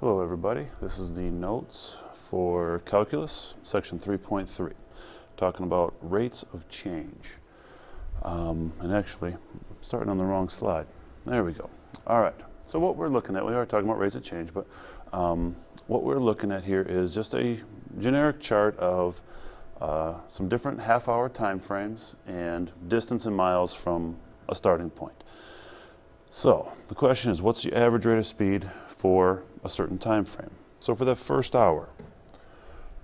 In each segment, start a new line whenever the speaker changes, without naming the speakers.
Hello everybody, this is the notes for Calculus, section 3.3, talking about rates of change. And actually, I'm starting on the wrong slide. There we go. All right, so what we're looking at, we are talking about rates of change, but what we're looking at here is just a generic chart of some different half-hour time frames and distance in miles from a starting point. So the question is, what's the average rate of speed for a certain time frame? So for the first hour,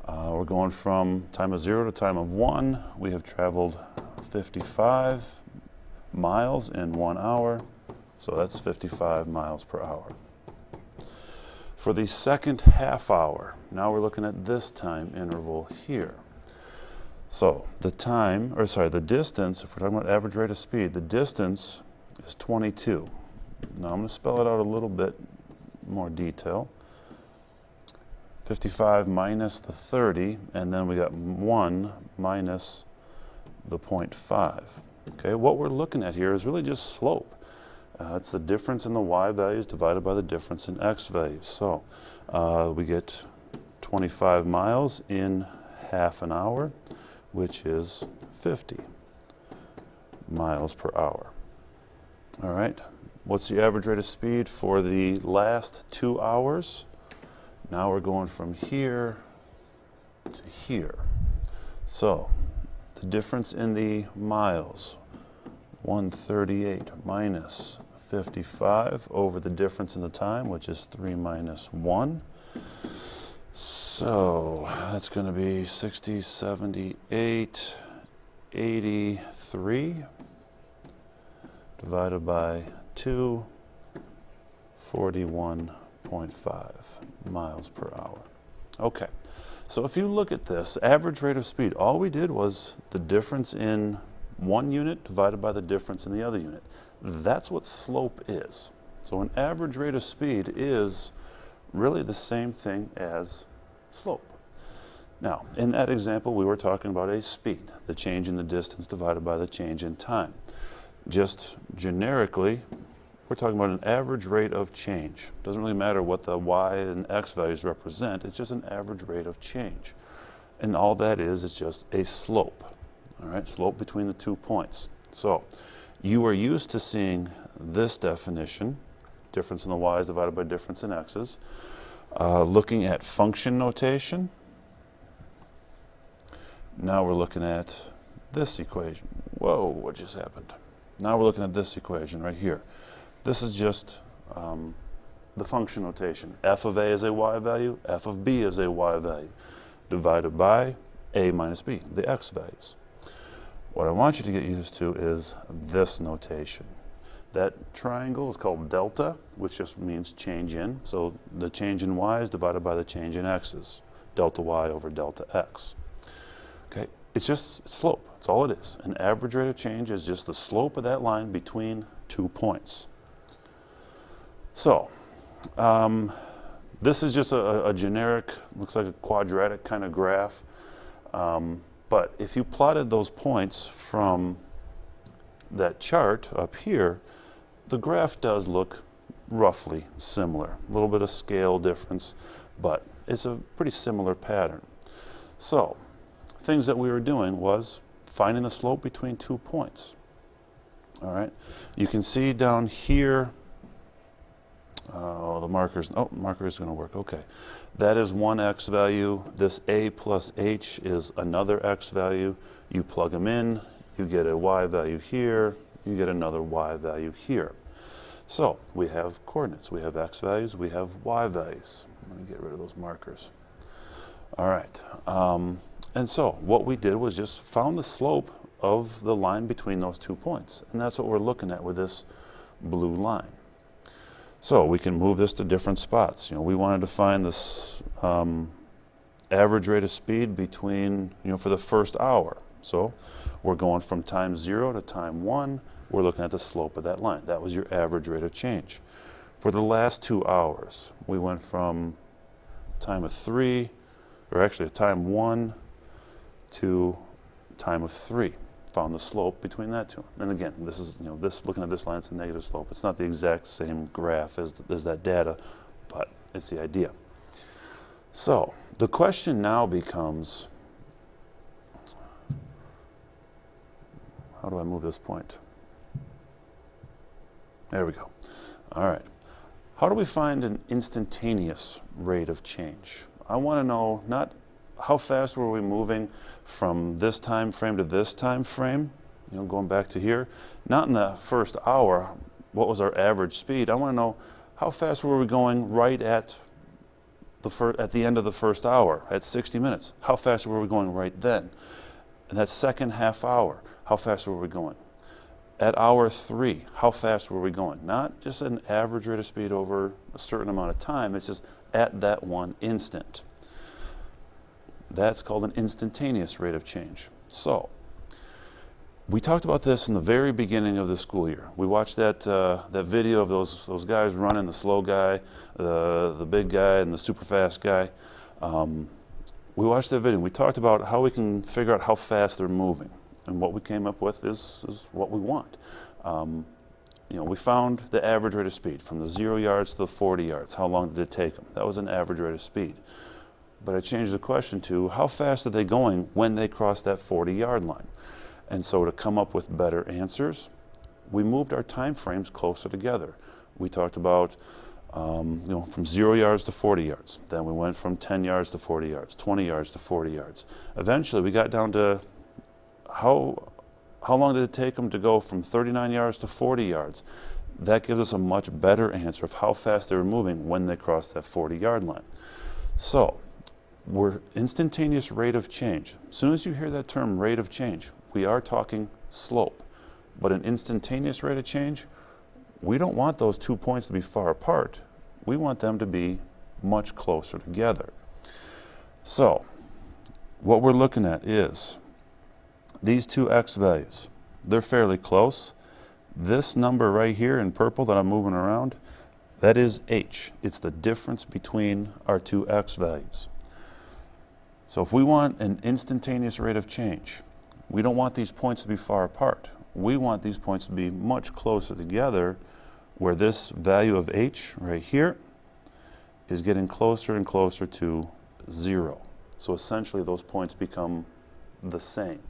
we're going from time of 0 to time of 1. We have traveled 55 miles in 1 hour, so that's 55 miles per hour. For the second half hour, now we're looking at this time interval here. So the distance, if we're talking about average rate of speed, the distance is 22. Now I'm going to spell it out a little bit more detail. 55 minus the 30, and then we got 1 minus the 0.5. Okay, what we're looking at here is really just slope. It's the difference in the y values divided by the difference in x values. So we get 25 miles in half an hour, which is 50 miles per hour. All right. What's the average rate of speed for the last 2 hours? Now we're going from here to here. So the difference in the miles, 138 minus 55 over the difference in the time, which is 3 minus 1. So that's going to be 60, 78, 83 divided by 2, 41.5 miles per hour. Okay, so if you look at this average rate of speed, all we did was the difference in one unit divided by the difference in the other unit. That's what slope is. So an average rate of speed is really the same thing as slope. Now, in that example, we were talking about a speed, the change in the distance divided by the change in time. Just generically, we're talking about an average rate of change. Doesn't really matter what the y and x values represent, it's just an average rate of change. And all that is just a slope, all right? Slope between the 2 points. So you are used to seeing this definition, difference in the y's divided by difference in x's, looking at function notation. Now we're looking at this equation. Whoa, what just happened? Now we're looking at this equation right here. This is just the function notation. F of a is a y value, f of b is a y value, divided by a minus b, the x values. What I want you to get used to is this notation. That triangle is called delta, which just means change in. So the change in y is divided by the change in x's. Delta y over delta x. Okay, it's just slope. That's all it is. An average rate of change is just the slope of that line between 2 points. So this is just a generic, looks like a quadratic kind of graph. But if you plotted those points from that chart up here, the graph does look roughly similar. A little bit of scale difference, but it's a pretty similar pattern. So things that we were doing was finding the slope between 2 points. All right, you can see down here, the marker is going to work, okay. That is one x value. This a plus h is another x value. You plug them in, you get a y value here, you get another y value here. So we have coordinates, we have x values, we have y values. Let me get rid of those markers. All right, and so what we did was just found the slope of the line between those 2 points. And that's what we're looking at with this blue line. So we can move this to different spots. You know, we wanted to find this average rate of speed between, for the first hour. So we're going from time 0 to time 1. We're looking at the slope of that line. That was your average rate of change. For the last 2 hours, we went from time of 3, or actually time 1 to time of 3. Found the slope between that two. And again, this is, looking at this line, it's a negative slope. It's not the exact same graph as that data, but It's the idea. So the question now becomes, how do I move this point? There we go. All right. How do we find an instantaneous rate of change? I want to know not how fast were we moving from this time frame to this time frame, going back to here. Not in the first hour, what was our average speed? I want to know how fast were we going right at the end of the first hour, at 60 minutes. How fast were we going right then? And that second half hour, how fast were we going? At hour 3, how fast were we going? Not just an average rate of speed over a certain amount of time, it's just at that one instant. That's called an instantaneous rate of change. So, we talked about this in the very beginning of the school year. We watched that video of those guys running, the slow guy, the big guy, and the super fast guy. We watched that video. We talked about how we can figure out how fast they're moving. And what we came up with is what we want. We found the average rate of speed from the 0 yards to the 40 yards. How long did it take them? That was an average rate of speed. But I changed the question to how fast are they going when they cross that 40-yard line? And so to come up with better answers, we moved our time frames closer together. We talked about from 0 yards to 40 yards. Then we went from 10 yards to 40 yards, 20 yards to 40 yards. Eventually we got down to how long did it take them to go from 39 yards to 40 yards? That gives us a much better answer of how fast they were moving when they crossed that 40-yard line. So, we're instantaneous rate of change. As soon as you hear that term rate of change, we are talking slope. But an instantaneous rate of change, we don't want those 2 points to be far apart. We want them to be much closer together. So, what we're looking at is these two x values. They're fairly close. This number right here in purple that I'm moving around, that is h. It's the difference between our two x values. So if we want an instantaneous rate of change, we don't want these points to be far apart. We want these points to be much closer together, where this value of h right here is getting closer and closer to 0. So essentially those points become the same.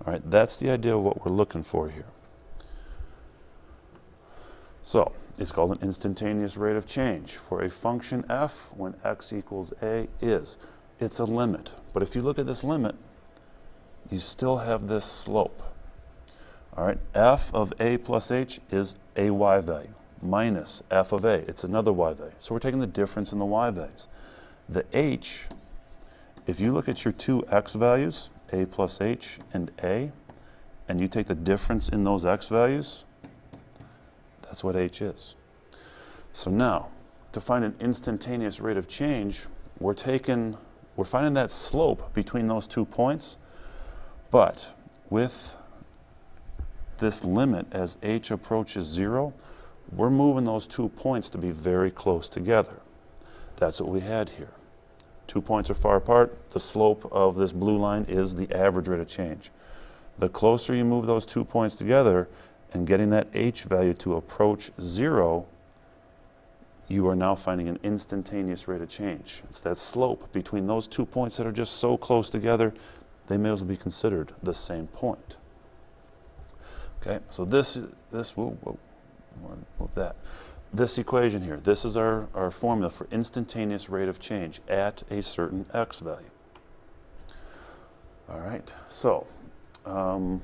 All right, that's the idea of what we're looking for here. So it's called an instantaneous rate of change for a function f when x equals a is. It's a limit, but if you look at this limit, you still have this slope. All right, f of a plus h is a y value minus f of a. It's another y value. So we're taking the difference in the y values. The h, if you look at your two x values, a plus h and a, and you take the difference in those x values, that's what h is. So now, to find an instantaneous rate of change, we're finding that slope between those 2 points, but with this limit as h approaches 0, we're moving those 2 points to be very close together. That's what we had here. 2 points are far apart. The slope of this blue line is the average rate of change. The closer you move those 2 points together and getting that h value to approach 0, you are now finding an instantaneous rate of change. It's that slope between those 2 points that are just so close together, they may as well be considered the same point. Okay, so this equation here, this is our formula for instantaneous rate of change at a certain x value. All right, so I'm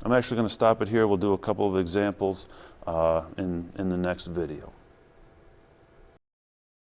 actually going to stop it here. We'll do a couple of examples in the next video.